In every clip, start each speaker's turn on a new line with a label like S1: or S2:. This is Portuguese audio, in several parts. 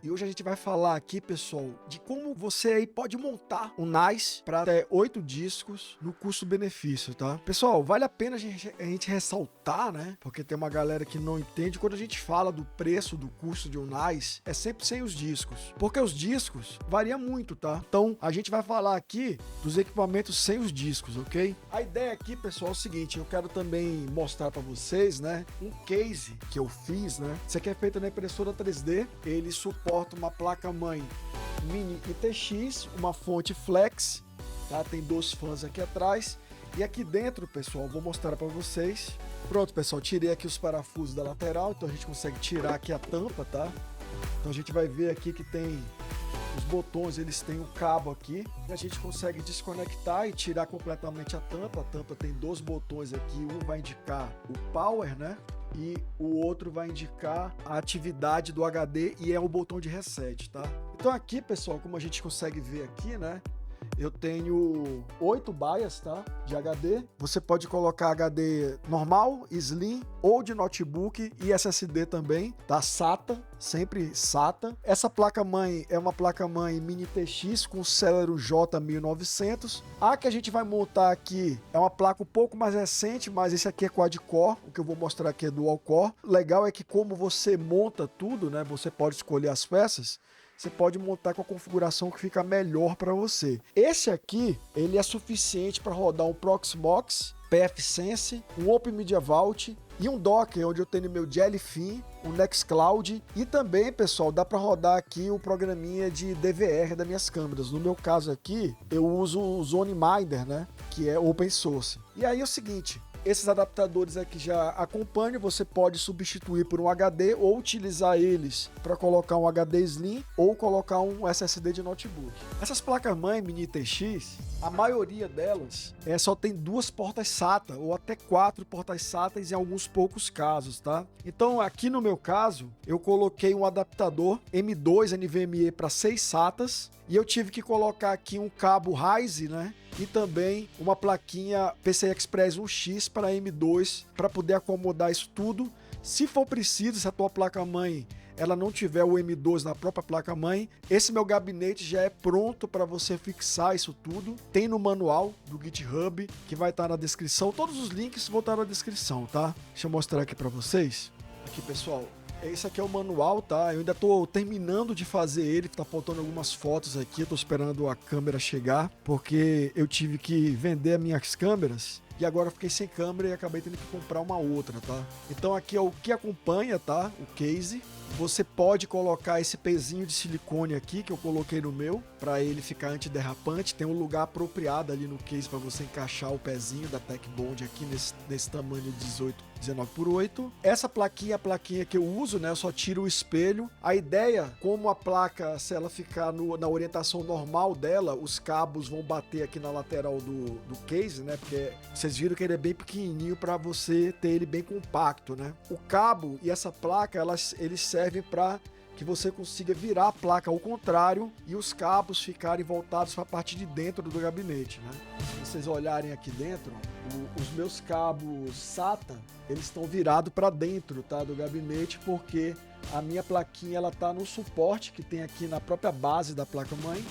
S1: E hoje a gente vai falar aqui, pessoal, de como você aí pode montar um NAS para até 8 discos no custo-benefício, tá? Pessoal, vale a pena a gente ressaltar, né? Porque tem uma galera que não entende. Quando a gente fala do preço, do custo de um NAS, é sempre sem os discos. Porque os discos varia muito, tá? Então, a gente vai falar aqui dos equipamentos sem os discos, ok? A ideia aqui, pessoal, é o seguinte. Eu quero também mostrar para vocês, né? Um case que eu fiz, né? Isso aqui é feito na impressora 3D. Ele suporta uma placa-mãe Mini ITX, uma fonte Flex, tá? Tem 2 fãs aqui atrás. E aqui dentro, pessoal, vou mostrar para vocês. Pronto, pessoal, tirei aqui os parafusos da lateral, então a gente consegue tirar aqui a tampa, tá? Então a gente vai ver aqui que tem os botões, eles têm um cabo aqui, e a gente consegue desconectar e tirar completamente a tampa. A tampa tem 2 botões aqui, um vai indicar o power, né? E o outro vai indicar a atividade do HD e é o botão de reset, tá? Então aqui, pessoal, como a gente consegue ver aqui, né? Eu tenho 8 baias, tá? De HD. Você pode colocar HD normal, Slim ou de notebook e SSD também, tá? SATA, sempre SATA. Essa placa-mãe é uma placa-mãe Mini TX com Celeron J1900. A que a gente vai montar aqui é uma placa um pouco mais recente, mas esse aqui é quad-core. O que eu vou mostrar aqui é dual-core. O legal é que como você monta tudo, né? Você pode escolher as peças. Você pode montar com a configuração que fica melhor para você. Esse aqui, ele é suficiente para rodar um Proxmox, pfSense, um Open Media Vault e um Docker, onde eu tenho meu Jellyfin, um Nextcloud e também, pessoal, dá para rodar aqui o programinha de DVR das minhas câmeras. No meu caso aqui, eu uso o ZoneMinder, né, que é open source. E aí é o seguinte, esses adaptadores aqui já acompanham, você pode substituir por um HD ou utilizar eles para colocar um HD Slim ou colocar um SSD de notebook. Essas placas-mãe Mini TX, a maioria delas só tem 2 portas SATA ou até 4 portas SATA em alguns poucos casos, tá? Então aqui no meu caso, eu coloquei um adaptador M2 NVMe para 6 SATAs e eu tive que colocar aqui um cabo Ryze, né? E também uma plaquinha PCI Express 1X para M2 para poder acomodar isso tudo. Se for preciso, se a tua placa-mãe ela não tiver o M2 na própria placa-mãe, esse meu gabinete já é pronto para você fixar isso tudo. Tem no manual do GitHub, que vai estar na descrição. Todos os links vão estar na descrição, tá? Deixa eu mostrar aqui para vocês. Aqui, pessoal. Esse aqui é o manual, tá? Eu ainda tô terminando de fazer ele, tá faltando algumas fotos aqui, tô esperando a câmera chegar, porque eu tive que vender as minhas câmeras e agora eu fiquei sem câmera e acabei tendo que comprar uma outra, tá? Então aqui é o que acompanha, tá? O case. Você pode colocar esse pezinho de silicone aqui que eu coloquei no meu para ele ficar antiderrapante. Tem um lugar apropriado ali no case para você encaixar o pezinho da Tech Bond aqui nesse tamanho 19x8. Essa plaquinha é a plaquinha que eu uso, né? Eu só tiro o espelho. A ideia, como a placa, se ela ficar na orientação normal dela, os cabos vão bater aqui na lateral do case, né? Porque vocês viram que ele é bem pequenininho para você ter ele bem compacto, né? O cabo e essa placa, eles servem para que você consiga virar a placa ao contrário e os cabos ficarem voltados para a parte de dentro do gabinete, né? Se vocês olharem aqui dentro, os meus cabos SATA, eles estão virados para dentro, tá, do gabinete, porque a minha plaquinha ela tá no suporte que tem aqui na própria base da placa-mãe.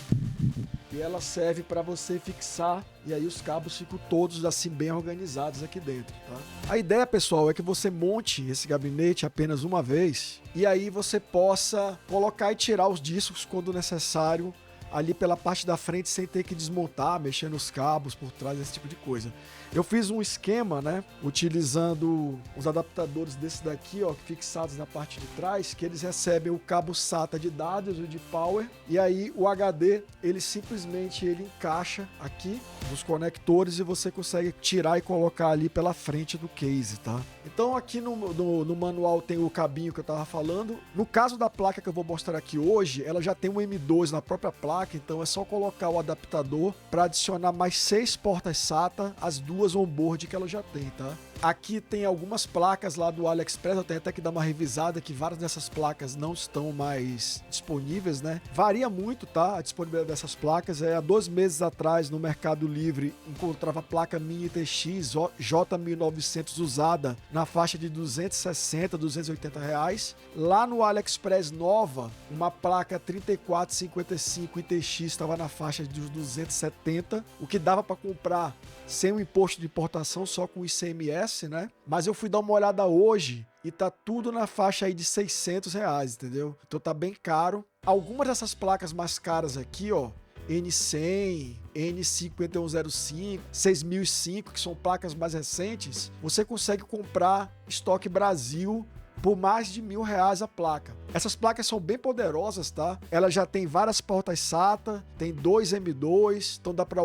S1: E ela serve para você fixar e aí os cabos ficam todos assim bem organizados aqui dentro, tá? A ideia, pessoal, é que você monte esse gabinete apenas uma vez e aí você possa colocar e tirar os discos quando necessário ali pela parte da frente sem ter que desmontar, mexer nos cabos por trás, esse tipo de coisa. Eu fiz um esquema, né, utilizando os adaptadores desse daqui, ó, fixados na parte de trás, que eles recebem o cabo SATA de dados e de power, e aí o HD, ele simplesmente encaixa aqui nos conectores e você consegue tirar e colocar ali pela frente do case, tá? Então aqui no manual tem o cabinho que eu tava falando. No caso da placa que eu vou mostrar aqui hoje, ela já tem um M2 na própria placa, então é só colocar o adaptador para adicionar mais 6 portas SATA, as 2 onboard que ela já tem, tá? Aqui tem algumas placas lá do AliExpress, eu tenho até que dar uma revisada que várias dessas placas não estão mais disponíveis, né? Varia muito, tá? A disponibilidade dessas placas. Há 2 meses atrás no Mercado Livre encontrava placa Mini TX J1900 usada na faixa de 260, 280 reais. Lá no AliExpress nova, uma placa 3455 ITX estava na faixa de 270, o que dava para comprar sem o imposto de importação, só com o ICMS, né? Mas eu fui dar uma olhada hoje e tá tudo na faixa aí de 600 reais, entendeu? Então tá bem caro. Algumas dessas placas mais caras aqui, ó, N100, N5105, 6005, que são placas mais recentes, você consegue comprar estoque Brasil por mais de R$1.000 a placa. Essas placas são bem poderosas, tá? Ela já tem várias portas SATA, tem 2 M2, então dá para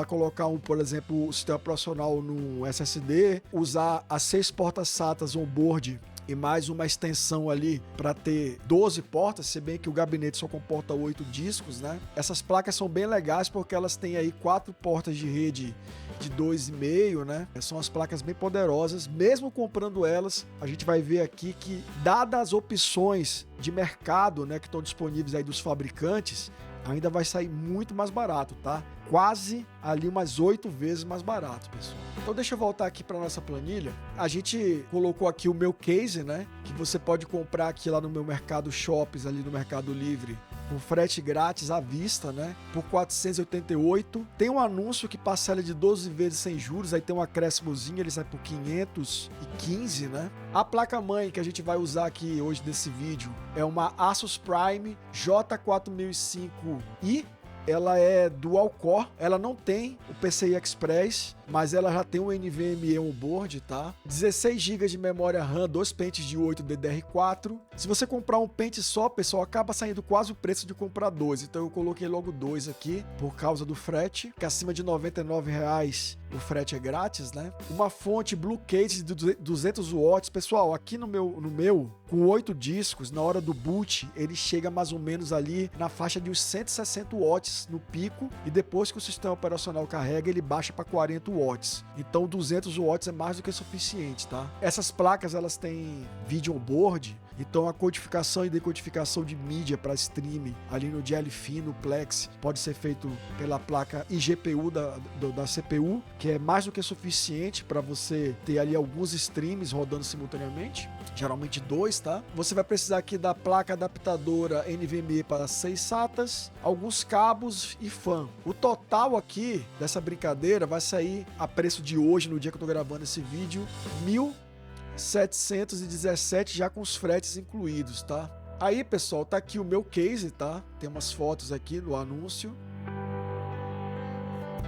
S1: colocar por exemplo, o sistema operacional no SSD, usar as 6 portas SATAs on-board e mais uma extensão ali para ter 12 portas, se bem que o gabinete só comporta 8 discos, né? Essas placas são bem legais porque elas têm aí 4 portas de rede de 2,5, né? São as placas bem poderosas. Mesmo comprando elas, a gente vai ver aqui que, dadas as opções de mercado, né, que estão disponíveis aí dos fabricantes, ainda vai sair muito mais barato, tá? Quase ali umas 8 vezes mais barato, pessoal. Então deixa eu voltar aqui para nossa planilha. A gente colocou aqui o meu case, né? Que você pode comprar aqui lá no meu Mercado Shops, ali no Mercado Livre, com frete grátis à vista, né? Por 488. Tem um anúncio que parcela de 12 vezes sem juros, aí tem um acréscimozinho, ele sai por 515, né? A placa-mãe que a gente vai usar aqui hoje nesse vídeo é uma Asus Prime J4005i. Ela é dual core, ela não tem o PCI Express, mas ela já tem o NVMe on-board, tá? 16 GB de memória RAM, 2 pentes de 8 DDR4. Se você comprar um pente só, pessoal, acaba saindo quase o preço de comprar 2. Então eu coloquei logo 2 aqui, por causa do frete, que acima de R$99 o frete é grátis, né? Uma fonte Blue Case de 200 watts. Pessoal, aqui no meu, com 8 discos, na hora do boot, ele chega mais ou menos ali na faixa de uns 160 watts no pico, e depois que o sistema operacional carrega, ele baixa para 40 watts. Então 200 watts é mais do que suficiente, tá? Essas placas, elas têm vídeo on-board, então a codificação e decodificação de mídia para streaming ali no Jellyfin, no Plex, pode ser feito pela placa iGPU da CPU, que é mais do que suficiente para você ter ali alguns streams rodando simultaneamente, geralmente 2, tá? Você vai precisar aqui da placa adaptadora NVMe para 6 SATAs, alguns cabos e fan. O total aqui dessa brincadeira vai sair a preço de hoje, no dia que eu tô gravando esse vídeo, R$1.717 já com os fretes incluídos, tá? Aí, pessoal, tá aqui o meu case, tá? Tem umas fotos aqui no anúncio.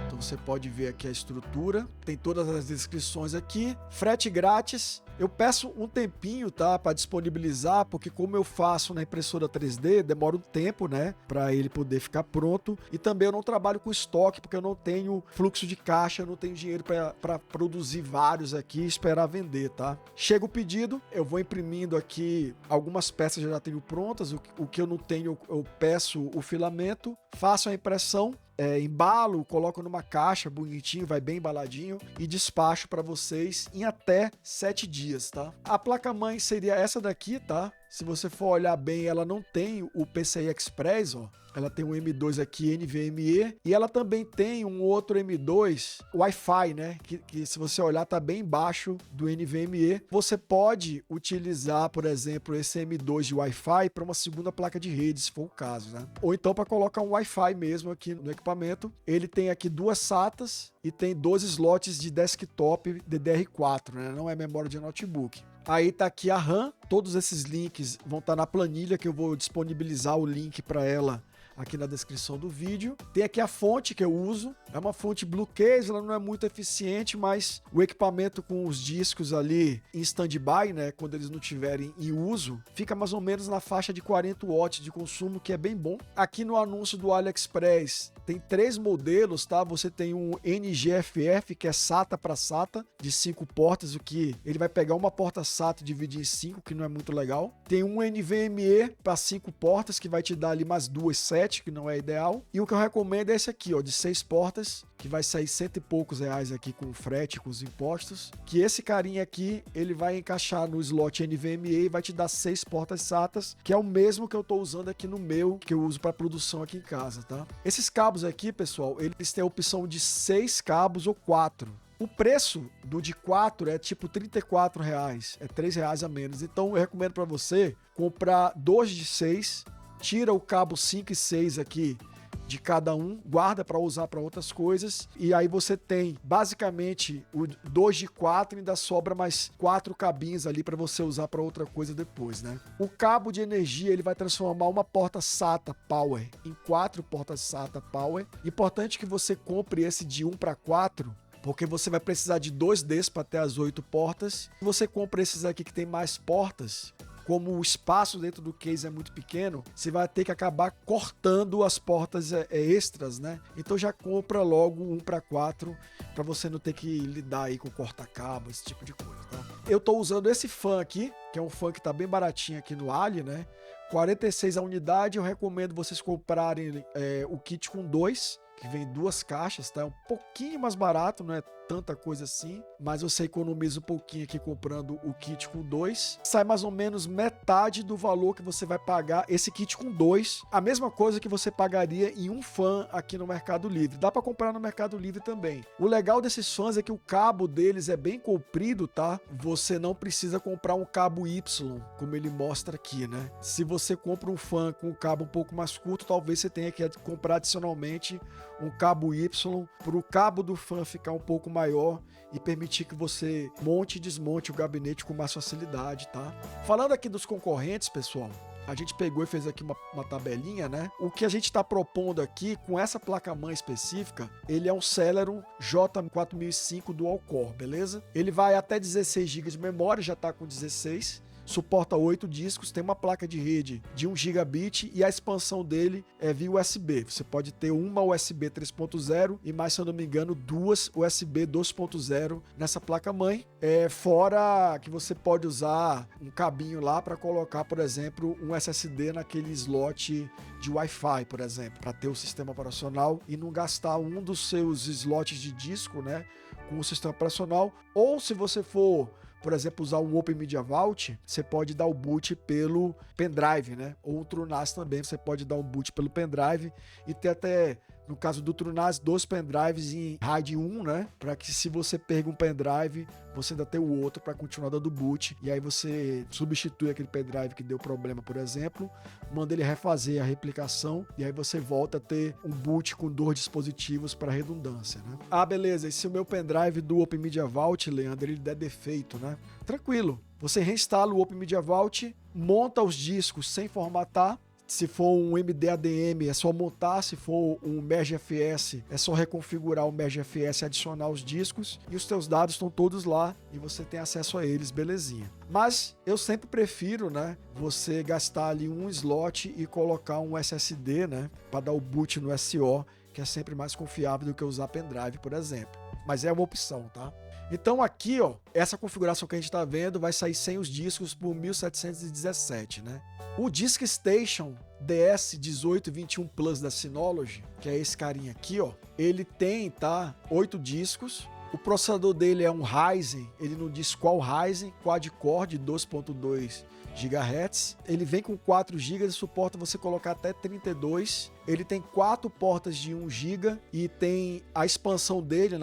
S1: Então você pode ver aqui a estrutura, tem todas as descrições aqui, frete grátis. Eu peço um tempinho, tá, para disponibilizar, porque como eu faço na impressora 3D, demora um tempo, né, para ele poder ficar pronto. E também eu não trabalho com estoque, porque eu não tenho fluxo de caixa, eu não tenho dinheiro para produzir vários aqui e esperar vender, tá? Chega o pedido, eu vou imprimindo aqui, algumas peças já tenho prontas, o que eu não tenho, eu peço o filamento, faço a impressão, embalo, coloco numa caixa bonitinho, vai bem embaladinho e despacho para vocês em até 7 dias, tá? A placa-mãe seria essa daqui, tá? Se você for olhar bem, ela não tem o PCI Express, ó. Ela tem um M2 aqui NVMe e ela também tem um outro M2 Wi-Fi, né? Que se você olhar tá bem embaixo do NVMe. Você pode utilizar, por exemplo, esse M2 de Wi-Fi para uma segunda placa de rede, se for o caso, né? Ou então para colocar um Wi-Fi mesmo aqui no equipamento. Ele tem aqui 2 SATAs e tem 12 slots de desktop DDR4, né? Não é memória de notebook. Aí tá aqui a RAM, todos esses links vão estar na planilha que eu vou disponibilizar o link para ela aqui na descrição do vídeo. Tem aqui a fonte que eu uso, é uma fonte Blue Case, ela não é muito eficiente, mas o equipamento com os discos ali em stand-by, né, quando eles não estiverem em uso, fica mais ou menos na faixa de 40 watts de consumo, que é bem bom. Aqui no anúncio do AliExpress tem 3 modelos, tá? Você tem um NGFF, que é SATA para SATA, de 5 portas, o que ele vai pegar uma porta SATA e dividir em 5, que não é muito legal. Tem um NVMe para 5 portas, que vai te dar ali mais 2 sets, frete, que não é ideal. E o que eu recomendo é esse aqui, ó, de 6 portas, que vai sair R$100 e poucos aqui com o frete, com os impostos. Que esse carinha aqui, ele vai encaixar no slot NVMe e vai te dar 6 portas SATAs, que é o mesmo que eu tô usando aqui no meu, que eu uso para produção aqui em casa, tá? Esses cabos aqui, pessoal, eles têm a opção de 6 cabos ou 4. O preço do de 4 é tipo R$34, é R$3 a menos. Então eu recomendo para você comprar 2 de 6, tira o cabo 5 e 6 aqui de cada um, guarda para usar para outras coisas, e aí você tem basicamente o 2 de 4 e ainda sobra mais 4 cabinhos ali para você usar para outra coisa depois, né? O cabo de energia, ele vai transformar uma porta SATA Power em 4 portas SATA Power. Importante que você compre esse de 1 para 4, porque você vai precisar de 2 desses para ter as 8 portas. Se você compra esses aqui que tem mais portas, como o espaço dentro do case é muito pequeno, você vai ter que acabar cortando as portas extras, né? Então já compra logo 1 para 4, para você não ter que lidar aí com corta-cabo, esse tipo de coisa, tá? Eu tô usando esse fan aqui, que é um fan que tá bem baratinho aqui no Ali, né? 46 a unidade. Eu recomendo vocês comprarem o kit com 2, que vem 2 caixas, tá? É um pouquinho mais barato, não é tanta coisa assim, mas você economiza um pouquinho aqui comprando o kit com 2. Sai mais ou menos metade do valor que você vai pagar esse kit com 2, a mesma coisa que você pagaria em um fan aqui no Mercado Livre. Dá para comprar no Mercado Livre também. O legal desses fãs é que o cabo deles é bem comprido, tá? Você não precisa comprar um cabo Y, como ele mostra aqui, né? Se você compra um fan com um cabo um pouco mais curto, talvez você tenha que comprar adicionalmente um cabo Y para o cabo do fan ficar um pouco maior e permitir que você monte e desmonte o gabinete com mais facilidade, tá? Falando aqui dos concorrentes, pessoal, a gente pegou e fez aqui uma tabelinha, né? O que a gente está propondo aqui com essa placa-mãe específica, ele é um Celeron J4005 Dual Core, beleza? Ele vai até 16 GB de memória, já está com 16. Suporta 8 discos, tem uma placa de rede de 1 gigabit e a expansão dele é via USB. Você pode ter uma USB 3.0 e mais, se eu não me engano, 2 USB 2.0 nessa placa-mãe. Fora que você pode usar um cabinho lá para colocar, por exemplo, um SSD naquele slot de Wi-Fi, por exemplo, para ter o sistema operacional e não gastar um dos seus slots de disco, né, com o sistema operacional. Ou se você for, por exemplo, usar um Open Media Vault, você pode dar o boot pelo pendrive, né? Ou o TrueNAS também, você pode dar um boot pelo pendrive e ter até, no caso do TrueNAS, 2 pendrives em RAID 1, né? Para que se você pega um pendrive, você ainda tem o outro para continuar dando boot. E aí você substitui aquele pendrive que deu problema, por exemplo, manda ele refazer a replicação e aí você volta a ter um boot com 2 dispositivos para redundância, né? Ah, beleza. E se o meu pendrive do Open Media Vault, Leandro, ele der defeito, né? Tranquilo. Você reinstala o Open Media Vault, monta os discos sem formatar. Se for um MD-ADM, é só montar. Se for um MERGE-FS, é só reconfigurar o MERGE-FS e adicionar os discos. E os teus dados estão todos lá e você tem acesso a eles, belezinha. Mas eu sempre prefiro, né, você gastar ali um slot e colocar um SSD, né, para dar o boot no SO, que é sempre mais confiável do que usar pendrive, por exemplo. Mas é uma opção, tá? Então aqui, ó, essa configuração que a gente está vendo vai sair sem os discos por 1.717, né? O DiskStation DS1821 Plus da Synology, que é esse carinha aqui, ó, ele tem, tá, 8 discos. O processador dele é um Ryzen, ele não diz qual Ryzen, quad-core de 2.2 GHz. Ele vem com 4 GB e suporta você colocar até 32. Ele tem 4 portas de 1 GB e tem a expansão dele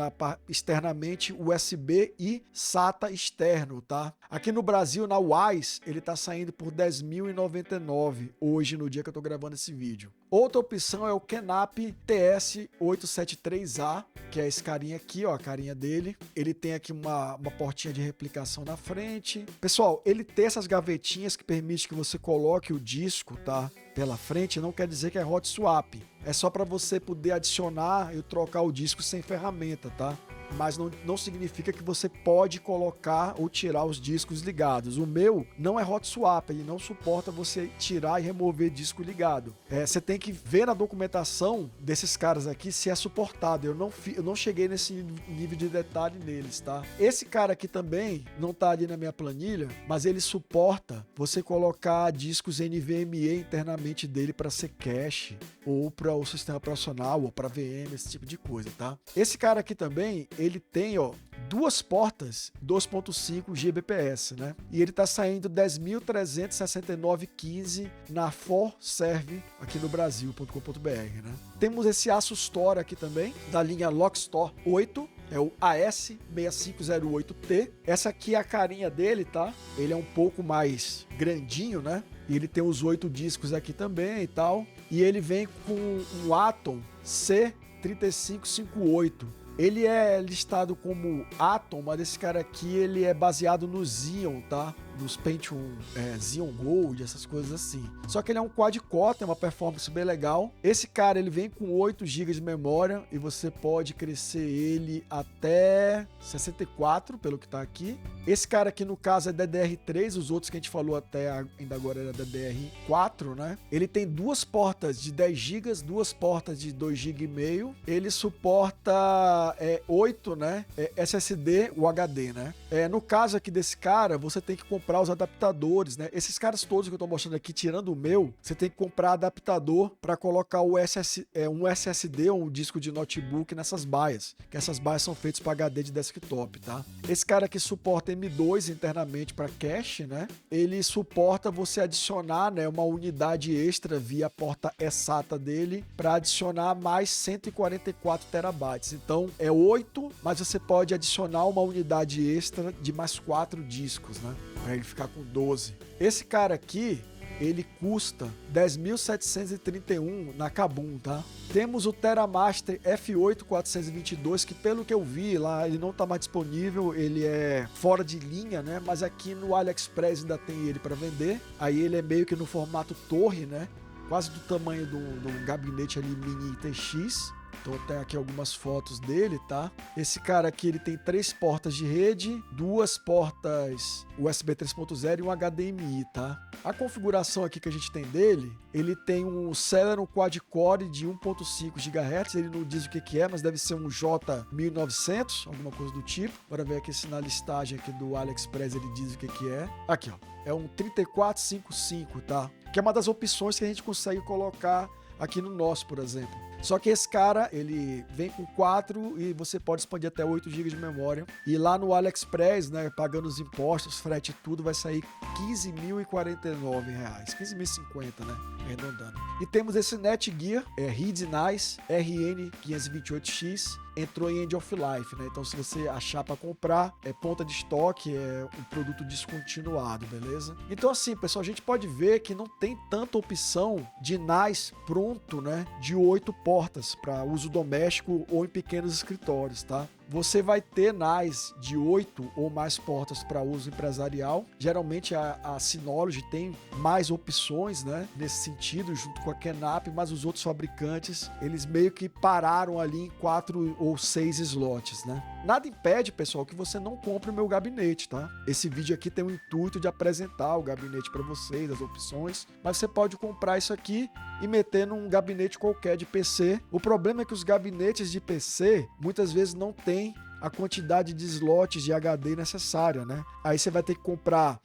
S1: externamente USB e SATA externo, tá? Aqui no Brasil, na Wise, ele tá saindo por R$10.099 hoje, no dia que eu tô gravando esse vídeo. Outra opção é o Kenap TS873A, que é esse carinha aqui, ó, a carinha dele. Ele tem aqui uma portinha de replicação na frente. Pessoal, ele tem essas gavetinhas que permite que você coloque o disco, tá, pela frente, não quer dizer que é hot swap. É só para você poder adicionar e trocar o disco sem ferramenta, tá? mas não significa que você pode colocar ou tirar os discos ligados. O meu não é hot swap, ele não suporta você tirar e remover disco ligado. Você tem que ver na documentação desses caras aqui se é suportado. Eu não cheguei nesse nível de detalhe neles, tá? Esse cara aqui também não tá ali na minha planilha, mas ele suporta você colocar discos NVMe internamente dele para ser cache ou para o sistema operacional ou para VM, esse tipo de coisa, tá? Esse cara aqui também, ele tem, ó, duas portas 2.5 Gbps, né? E ele tá saindo 10.369,15 na ForServe aqui no Brasil.com.br, né? Temos esse Asus TOR aqui também, da linha Lockstor 8, é o AS6508T. Essa aqui é a carinha dele, tá? Ele é um pouco mais grandinho, né? E ele tem os 8 discos aqui também e tal. E ele vem com um Atom C3558. Ele é listado como Atom, mas esse cara aqui ele é baseado no Xeon, tá? Nos Pentium Xeon Gold, essas coisas assim. Só que ele é um quad-core, tem uma performance bem legal. Esse cara ele vem com 8 GB de memória e você pode crescer ele até 64, pelo que tá aqui. Esse cara aqui no caso é DDR3, os outros que a gente falou até ainda agora era DDR4, né? Ele tem duas portas de 10 GB, duas portas de 2,5 GB. Ele suporta 8, né? SSD, o HD, né? No caso aqui desse cara, você tem que comprar os adaptadores, né? Esses caras todos que eu tô mostrando aqui, tirando o meu, você tem que comprar adaptador para colocar um SSD ou um disco de notebook nessas baias, que essas baias são feitas para HD de desktop, tá? Esse cara aqui suporta M2 internamente para cache, né? Ele suporta você adicionar, né, uma unidade extra via porta eSATA dele para adicionar mais 144 terabytes. Então é 8, mas você pode adicionar uma unidade extra de mais 4 discos, né? Para ele ficar com 12. Esse cara aqui, ele custa 10.731 na Kabum, tá? Temos o TeraMaster F8 422, que pelo que eu vi lá, ele não tá mais disponível, ele é fora de linha, né? Mas aqui no AliExpress ainda tem ele para vender. Aí ele é meio que no formato torre, né? Quase do tamanho do gabinete ali mini TX. Então tem aqui algumas fotos dele, tá? Esse cara aqui, ele tem 3 portas de rede, 2 portas USB 3.0 e um HDMI, tá? A configuração aqui que a gente tem dele, ele tem um Celeron quad-core de 1.5 GHz, ele não diz o que é, mas deve ser um J1900, alguma coisa do tipo. Bora ver aqui se na listagem aqui do AliExpress ele diz o que é. Aqui, ó, é um 3455, tá? Que é uma das opções que a gente consegue colocar aqui no nosso, por exemplo. Só que esse cara, ele vem com 4 e você pode expandir até 8 GB de memória. E lá no AliExpress, né, pagando os impostos, frete e tudo, vai sair R$15.049. 15.050, né? Arredondando. E temos esse Netgear, Read Nice RN528X. Entrou em End of Life, né? Então, se você achar para comprar, é ponta de estoque, é um produto descontinuado, beleza? Então, assim, pessoal, a gente pode ver que não tem tanta opção de NAS pronto, né? De 8 portas para uso doméstico ou em pequenos escritórios, tá? Você vai ter NAS de 8 ou mais portas para uso empresarial. Geralmente a Synology tem mais opções, né, nesse sentido, junto com a Knapp, mas os outros fabricantes, eles meio que pararam ali em 4 ou 6 slots, né? Nada impede, pessoal, que você não compre o meu gabinete, tá? Esse vídeo aqui tem o intuito de apresentar o gabinete para vocês, as opções, mas você pode comprar isso aqui e meter num gabinete qualquer de PC. O problema é que os gabinetes de PC muitas vezes não têm a quantidade de slots de HD necessária, né? Aí você vai ter que comprar,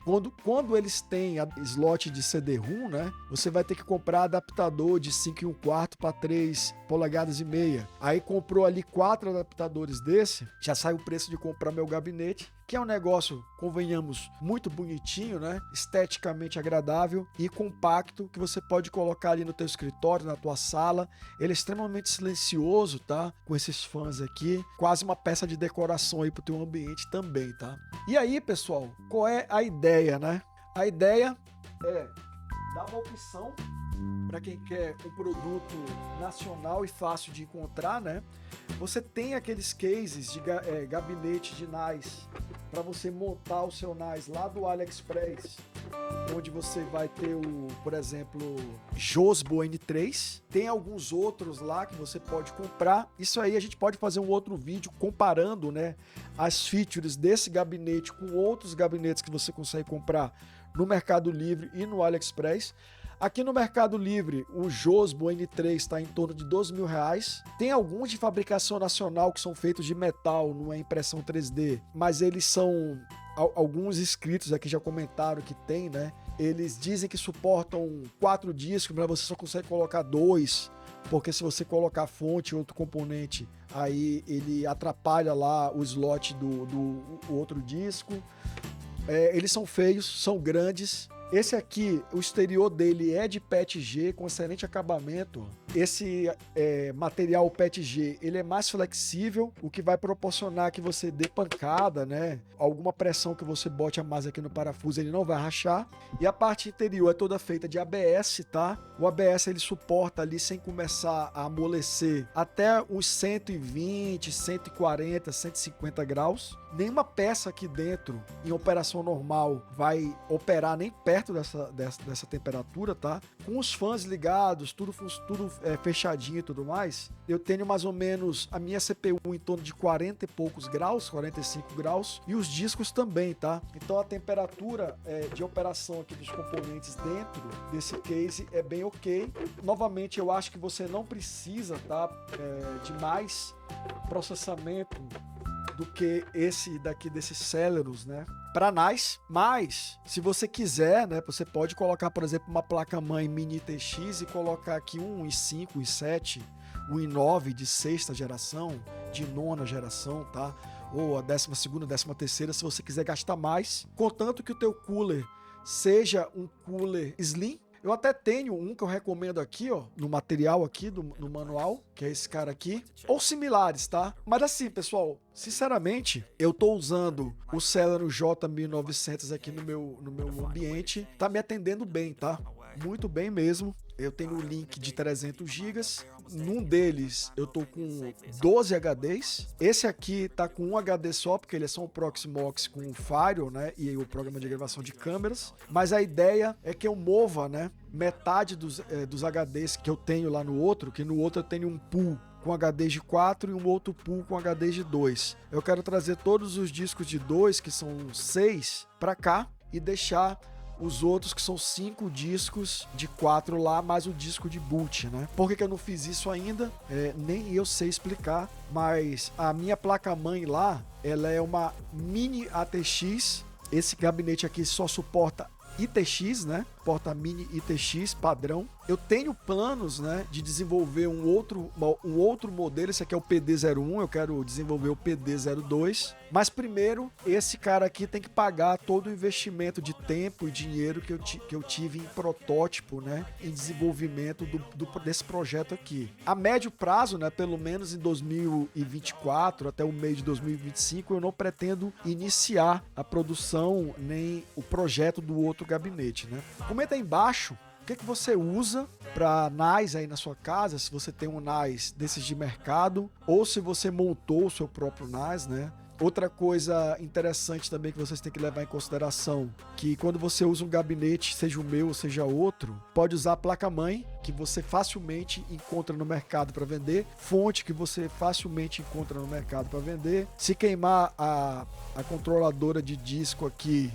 S1: quando eles têm slot de CD-ROM, né? Você vai ter que comprar adaptador de 5 1/4 para 3 polegadas e meia. Aí comprou ali 4 adaptadores desse, já sai o preço de comprar meu gabinete, que é um negócio, convenhamos, muito bonitinho, né? Esteticamente agradável e compacto, que você pode colocar ali no teu escritório, na tua sala. Ele é extremamente silencioso, tá? Com esses fãs aqui, quase uma peça de decoração aí pro teu ambiente também, tá? E aí, pessoal, qual é a ideia, né? A ideia é dar uma opção para quem quer um produto nacional e fácil de encontrar, né? Você tem aqueles cases de gabinete de NAS para você montar o seu NAS lá do AliExpress onde você vai ter por exemplo, Josbo N3. Tem alguns outros lá que você pode comprar. Isso aí a gente pode fazer um outro vídeo comparando, né, as features desse gabinete com outros gabinetes que você consegue comprar no Mercado Livre e no AliExpress. Aqui no Mercado Livre, o Josbo N3 está em torno de R$2.000. Tem alguns de fabricação nacional que são feitos de metal, não é impressão 3D, mas eles são... Alguns inscritos aqui já comentaram que tem, né? Eles dizem que suportam 4 discos, mas você só consegue colocar 2, porque se você colocar fonte e outro componente, aí ele atrapalha lá o slot do outro disco. Eles são feios, são grandes. Esse aqui, o exterior dele é de PETG com excelente acabamento. Esse material PETG, ele é mais flexível, o que vai proporcionar que você dê pancada, né? Alguma pressão que você bote a mais aqui no parafuso, ele não vai rachar. E a parte interior é toda feita de ABS, tá? O ABS ele suporta ali, sem começar a amolecer, até uns 120, 140, 150 graus. Nenhuma peça aqui dentro, em operação normal, vai operar nem perto dessa temperatura, tá? Com os fãs ligados, tudo fechadinho e tudo mais, eu tenho mais ou menos a minha CPU em torno de 40 e poucos graus, 45 graus, e os discos também, tá? Então a temperatura de operação aqui dos componentes dentro desse case é bem ok. Novamente, eu acho que você não precisa, tá? De mais processamento do que esse daqui desses Celeros, né? Para NAS, mas se você quiser, né, você pode colocar, por exemplo, uma placa-mãe mini TX e colocar aqui um i5, um i7, um i9 de 6ª geração, de 9ª geração, tá? Ou a 12ª, 13ª, se você quiser gastar mais, contanto que o teu cooler seja um cooler slim. Eu até tenho um que eu recomendo aqui, ó, no material aqui, no manual, que é esse cara aqui, ou similares, tá? Mas assim, pessoal, sinceramente, eu tô usando o Celeron J1900 aqui no meu ambiente, tá me atendendo bem, tá? Muito bem mesmo. Eu tenho o link de 300 GB. Num deles eu tô com 12 HDs. Esse aqui tá com um HD só, porque ele é só um Proxmox com o Firewall, né? E o programa de gravação de câmeras. Mas a ideia é que eu mova, né? Metade dos HDs que eu tenho lá no outro, que no outro eu tenho um pool com HDs de 4 e um outro pool com HDs de 2. Eu quero trazer todos os discos de 2, que são 6, para cá e deixar os outros que são 5 discos de 4 lá, mais o disco de boot, né? Por que eu não fiz isso ainda? Nem eu sei explicar, mas a minha placa-mãe lá, ela é uma mini ATX. Esse gabinete aqui só suporta ITX, né? Porta mini ITX padrão. Eu tenho planos, né, de desenvolver um outro modelo. Esse aqui é o PD01, eu quero desenvolver o PD02. Mas primeiro, esse cara aqui tem que pagar todo o investimento de tempo e dinheiro que eu tive em protótipo, né, em desenvolvimento desse projeto aqui. A médio prazo, né, pelo menos em 2024 até o mês de 2025, eu não pretendo iniciar a produção nem o projeto do outro gabinete, né? Comenta aí embaixo o que você usa para NAS aí na sua casa, se você tem um NAS desses de mercado ou se você montou o seu próprio NAS, né? Outra coisa interessante também que vocês têm que levar em consideração, que quando você usa um gabinete, seja o meu ou seja outro, pode usar a placa-mãe, que você facilmente encontra no mercado para vender, fonte que você facilmente encontra no mercado para vender. Se queimar a controladora de disco aqui,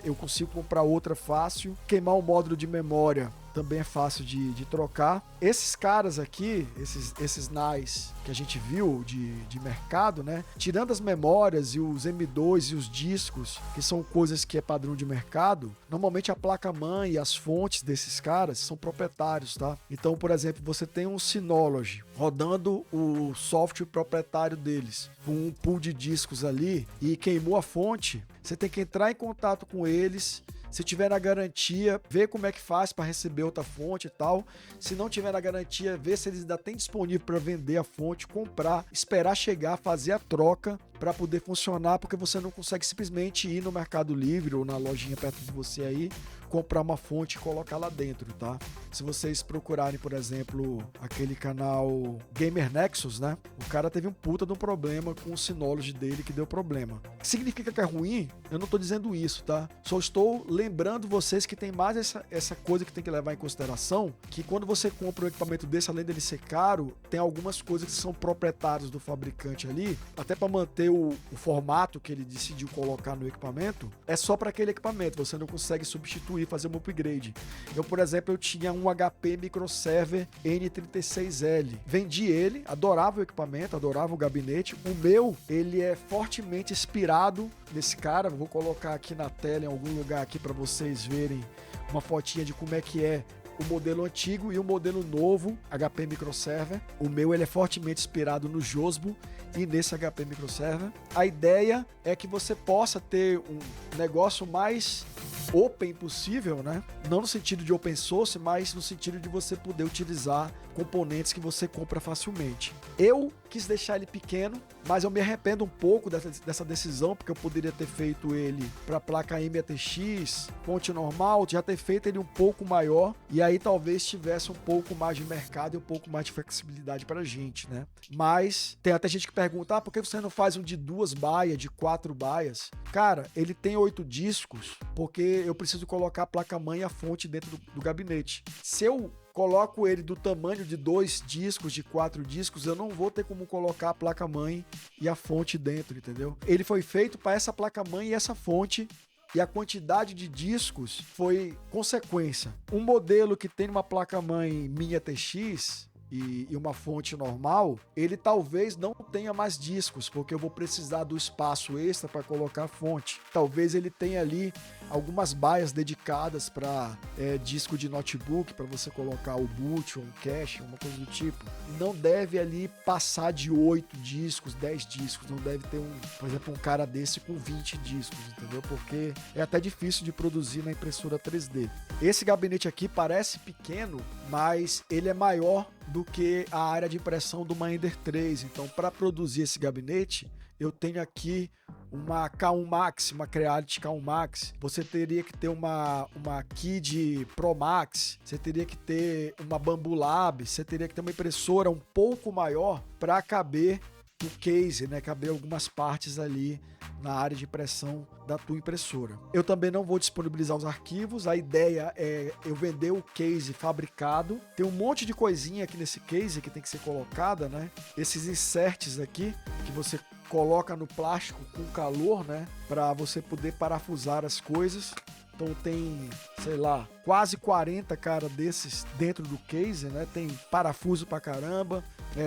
S1: eu consigo comprar outra fácil. Queimar o módulo de memória também é fácil de trocar. Esses caras aqui, esses NAS que a gente viu de mercado, né? Tirando as memórias e os M2 e os discos, que são coisas que é padrão de mercado, normalmente a placa-mãe e as fontes desses caras são proprietários, tá? Então, por exemplo, você tem um Synology rodando o software proprietário deles, com um pool de discos ali, e queimou a fonte, você tem que entrar em contato com eles. Se tiver na garantia, ver como é que faz para receber outra fonte e tal. Se não tiver na garantia, ver se eles ainda têm disponível para vender a fonte, comprar, esperar chegar, fazer a troca para poder funcionar, porque você não consegue simplesmente ir no Mercado Livre ou na lojinha perto de você aí, comprar uma fonte e colocar lá dentro, tá? Se vocês procurarem, por exemplo, aquele canal Gamer Nexus, né? O cara teve um puta de um problema com o Synology dele que deu problema. Significa que é ruim? Eu não tô dizendo isso, tá? Só estou lembrando vocês que tem mais essa coisa que tem que levar em consideração, que quando você compra um equipamento desse, além dele ser caro, tem algumas coisas que são proprietários do fabricante ali, até para manter o formato que ele decidiu colocar no equipamento, é só para aquele equipamento, você não consegue substituir, fazer um upgrade. Eu, por exemplo, eu tinha um HP Microserver N36L. Vendi ele, adorava o equipamento, adorava o gabinete. O meu, ele é fortemente inspirado nesse cara. Vou colocar aqui na tela, em algum lugar aqui, para vocês verem uma fotinha de como é que é o modelo antigo e o modelo novo HP Microserver. O meu, ele é fortemente inspirado no Josbo e nesse HP Microserver. A ideia é que você possa ter um negócio mais open possível, né? Não no sentido de open source, mas no sentido de você poder utilizar componentes que você compra facilmente. Eu quis deixar ele pequeno, mas eu me arrependo um pouco dessa decisão, porque eu poderia ter feito ele para placa MATX, fonte normal, já ter feito ele um pouco maior, e aí talvez tivesse um pouco mais de mercado e um pouco mais de flexibilidade pra gente, né? Mas tem até gente que pergunta, por que você não faz um de 2 baias, de 4 baias? Cara, ele tem 8 discos, porque eu preciso colocar a placa-mãe e a fonte dentro do gabinete. Se eu coloco ele do tamanho de 2 discos, de 4 discos, eu não vou ter como colocar a placa-mãe e a fonte dentro, entendeu? Ele foi feito para essa placa-mãe e essa fonte, e a quantidade de discos foi consequência. Um modelo que tem uma placa-mãe Mini TX e uma fonte normal, ele talvez não tenha mais discos, porque eu vou precisar do espaço extra para colocar a fonte. Talvez ele tenha ali algumas baias dedicadas para disco de notebook, para você colocar o boot, um cache, uma coisa do tipo. Não deve ali passar de 8 discos, 10 discos, não deve ter por exemplo, um cara desse com 20 discos, entendeu? Porque é até difícil de produzir na impressora 3D. Esse gabinete aqui parece pequeno, mas ele é maior do que a área de impressão do Ender 3. Então, para produzir esse gabinete, eu tenho aqui uma K1 Max, uma Creality K1 Max. Você teria que ter uma Kid Pro Max, você teria que ter uma Bambu Lab, você teria que ter uma impressora um pouco maior para caber o case, né? Caber algumas partes ali na área de impressão da tua impressora. Eu também não vou disponibilizar os arquivos, a ideia é eu vender o case fabricado. Tem um monte de coisinha aqui nesse case que tem que ser colocada, né? Esses inserts aqui que você coloca no plástico com calor, né? Para você poder parafusar as coisas. Então tem, sei lá, quase 40 cara desses dentro do case, né? Tem parafuso pra caramba.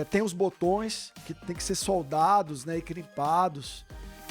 S1: Tem os botões que tem que ser soldados, né? E crimpados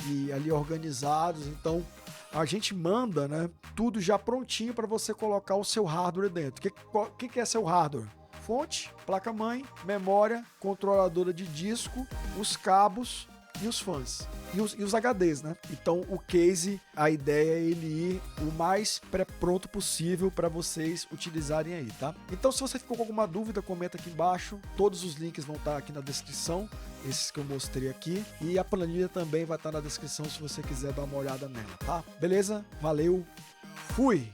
S1: e ali organizados. Então a gente manda, né? Tudo já prontinho para você colocar o seu hardware dentro. O que é seu hardware? Fonte, placa-mãe, memória, controladora de disco, os cabos e os fãs. E os HDs, né? Então o case, a ideia é ele ir o mais pré-pronto possível para vocês utilizarem aí, tá? Então se você ficou com alguma dúvida, comenta aqui embaixo. Todos os links vão estar aqui na descrição, esses que eu mostrei aqui. E a planilha também vai estar na descrição se você quiser dar uma olhada nela, tá? Beleza? Valeu, fui!